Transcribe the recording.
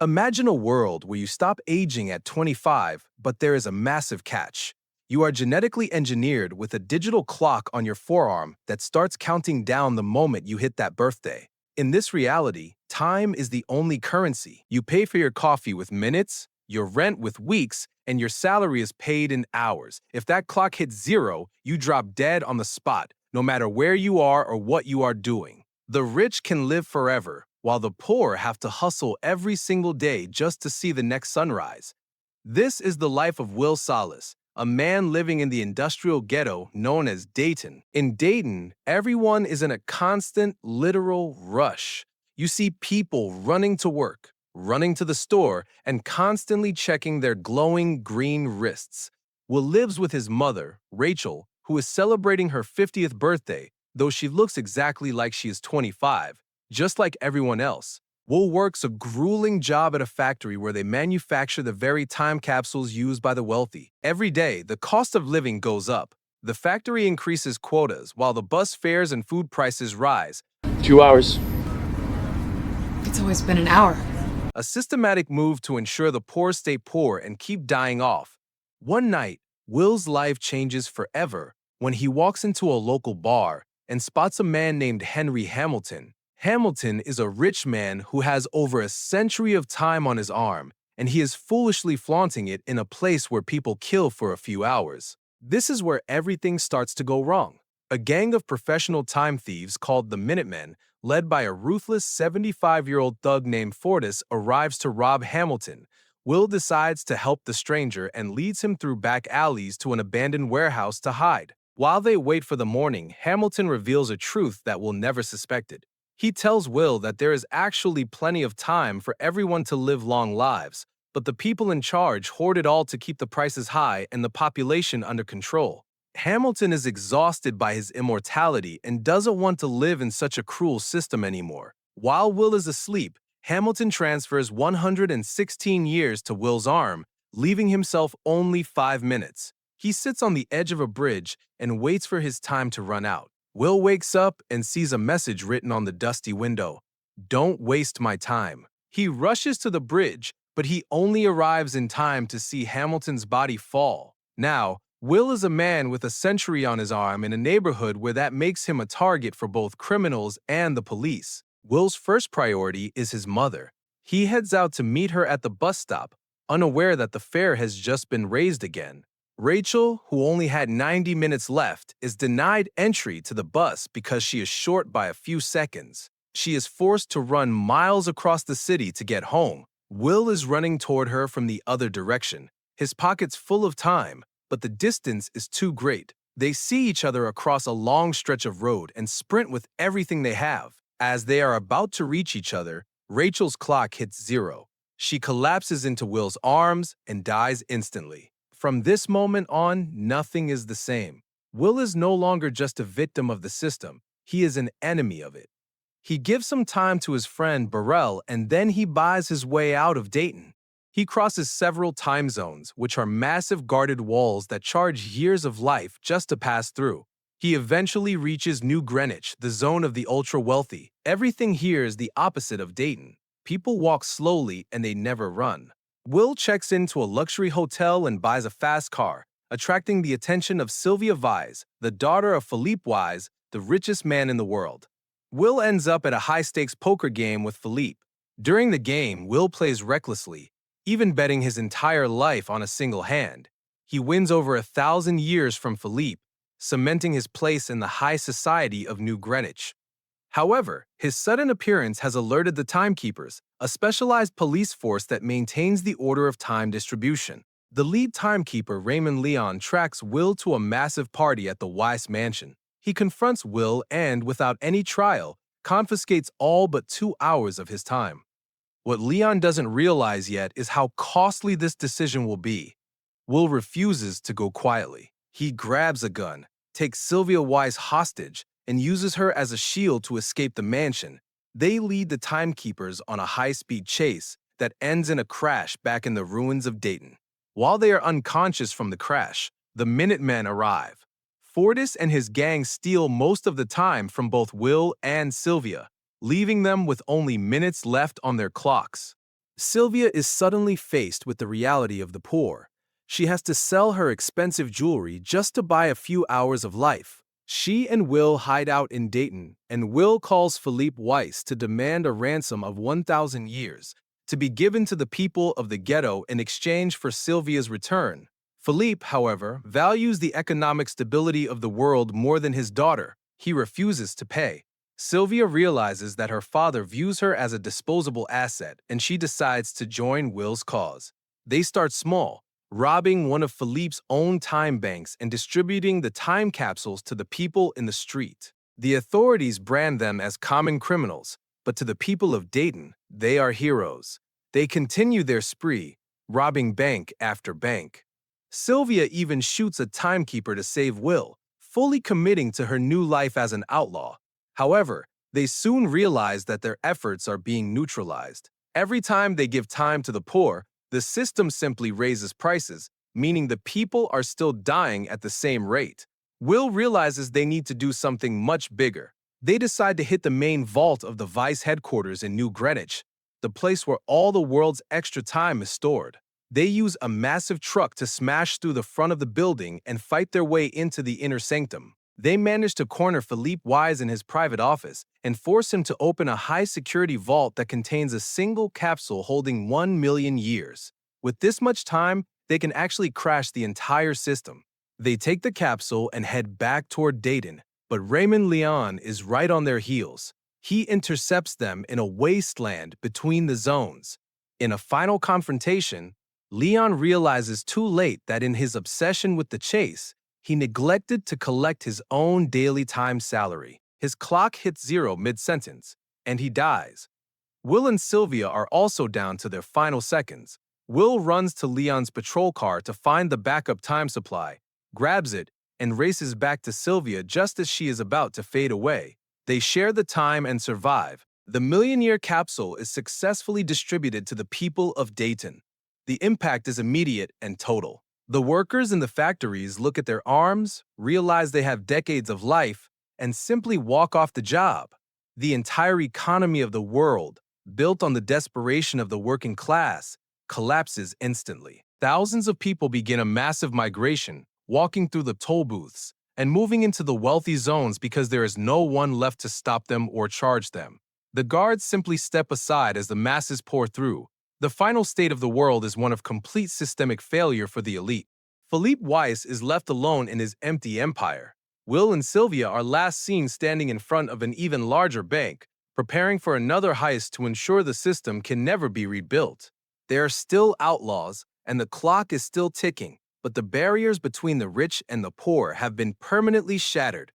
Imagine a world where you stop aging at 25, but there is a massive catch. You are genetically engineered with a digital clock on your forearm that starts counting down the moment you hit that birthday. In this reality, time is the only currency. You pay for your coffee with minutes, your rent with weeks, and your salary is paid in hours. If that clock hits zero, you drop dead on the spot, no matter where you are or what you are doing. The rich can live forever, while the poor have to hustle every single day just to see the next sunrise. This is the life of Will Salas, a man living in the industrial ghetto known as Dayton. In Dayton, everyone is in a constant, literal rush. You see people running to work, running to the store, and constantly checking their glowing green wrists. Will lives with his mother, Rachel, who is celebrating her 50th birthday, though she looks exactly like she is 25. Just like everyone else, Will works a grueling job at a factory where they manufacture the very time capsules used by the wealthy. Every day, the cost of living goes up. The factory increases quotas while the bus fares and food prices rise. 2 hours. It's always been an hour. A systematic move to ensure the poor stay poor and keep dying off. One night, Will's life changes forever when he walks into a local bar and spots a man named Henry Hamilton. Hamilton is a rich man who has over a century of time on his arm, and he is foolishly flaunting it in a place where people kill for a few hours. This is where everything starts to go wrong. A gang of professional time thieves called the Minutemen, led by a ruthless 75-year-old thug named Fortis, arrives to rob Hamilton. Will decides to help the stranger and leads him through back alleys to an abandoned warehouse to hide. While they wait for the morning, Hamilton reveals a truth that Will never suspected. He tells Will that there is actually plenty of time for everyone to live long lives, but the people in charge hoard it all to keep the prices high and the population under control. Hamilton is exhausted by his immortality and doesn't want to live in such a cruel system anymore. While Will is asleep, Hamilton transfers 116 years to Will's arm, leaving himself only 5 minutes. He sits on the edge of a bridge and waits for his time to run out. Will wakes up and sees a message written on the dusty window. "Don't waste my time." He rushes to the bridge, but he only arrives in time to see Hamilton's body fall. Now, Will is a man with a century on his arm in a neighborhood where that makes him a target for both criminals and the police. Will's first priority is his mother. He heads out to meet her at the bus stop, unaware that the fare has just been raised again. Rachel, who only had 90 minutes left, is denied entry to the bus because she is short by a few seconds. She is forced to run miles across the city to get home. Will is running toward her from the other direction, his pockets full of time, but the distance is too great. They see each other across a long stretch of road and sprint with everything they have. As they are about to reach each other, Rachel's clock hits zero. She collapses into Will's arms and dies instantly. From this moment on, nothing is the same. Will is no longer just a victim of the system, he is an enemy of it. He gives some time to his friend Burrell and then he buys his way out of Dayton. He crosses several time zones, which are massive guarded walls that charge years of life just to pass through. He eventually reaches New Greenwich, the zone of the ultra-wealthy. Everything here is the opposite of Dayton. People walk slowly and they never run. Will checks into a luxury hotel and buys a fast car, attracting the attention of Sylvia Wise, the daughter of Philippe Wise, the richest man in the world. Will ends up at a high-stakes poker game with Philippe. During the game, Will plays recklessly, even betting his entire life on a single hand. He wins over 1,000 years from Philippe, cementing his place in the high society of New Greenwich. However, his sudden appearance has alerted the timekeepers, a specialized police force that maintains the order of time distribution. The lead timekeeper, Raymond Leon, tracks Will to a massive party at the Weiss mansion. He confronts Will and, without any trial, confiscates all but 2 hours of his time. What Leon doesn't realize yet is how costly this decision will be. Will refuses to go quietly. He grabs a gun, takes Sylvia Wise hostage, and uses her as a shield to escape the mansion. They lead the timekeepers on a high-speed chase that ends in a crash back in the ruins of Dayton. While they are unconscious from the crash, the Minutemen arrive. Fortis and his gang steal most of the time from both Will and Sylvia, leaving them with only minutes left on their clocks. Sylvia is suddenly faced with the reality of the poor. She has to sell her expensive jewelry just to buy a few hours of life. She and Will hide out in Dayton, and Will calls Philippe Weiss to demand a ransom of 1,000 years to be given to the people of the ghetto in exchange for Sylvia's return. Philippe, however, values the economic stability of the world more than his daughter. He refuses to pay. Sylvia realizes that her father views her as a disposable asset, and she decides to join Will's cause. They start small, robbing one of Philippe's own time banks and distributing the time capsules to the people in the street. The authorities brand them as common criminals, but to the people of Dayton, they are heroes. They continue their spree, robbing bank after bank. Sylvia even shoots a timekeeper to save Will, fully committing to her new life as an outlaw. However, they soon realize that their efforts are being neutralized. Every time they give time to the poor, the system simply raises prices, meaning the people are still dying at the same rate. Will realizes they need to do something much bigger. They decide to hit the main vault of the Vice headquarters in New Greenwich, the place where all the world's extra time is stored. They use a massive truck to smash through the front of the building and fight their way into the inner sanctum. They manage to corner Philippe Wise in his private office and force him to open a high-security vault that contains a single capsule holding 1,000,000 years. With this much time, they can actually crash the entire system. They take the capsule and head back toward Dayton, but Raymond Leon is right on their heels. He intercepts them in a wasteland between the zones. In a final confrontation, Leon realizes too late that in his obsession with the chase, he neglected to collect his own daily time salary. His clock hits zero mid-sentence, and he dies. Will and Sylvia are also down to their final seconds. Will runs to Leon's patrol car to find the backup time supply, grabs it, and races back to Sylvia just as she is about to fade away. They share the time and survive. The million-year capsule is successfully distributed to the people of Dayton. The impact is immediate and total. The workers in the factories look at their arms, realize they have decades of life, and simply walk off the job. The entire economy of the world, built on the desperation of the working class, collapses instantly. Thousands of people begin a massive migration, walking through the toll booths and moving into the wealthy zones because there is no one left to stop them or charge them. The guards simply step aside as the masses pour through. The final state of the world is one of complete systemic failure for the elite. Philippe Weiss is left alone in his empty empire. Will and Sylvia are last seen standing in front of an even larger bank, preparing for another heist to ensure the system can never be rebuilt. They are still outlaws, and the clock is still ticking, but the barriers between the rich and the poor have been permanently shattered.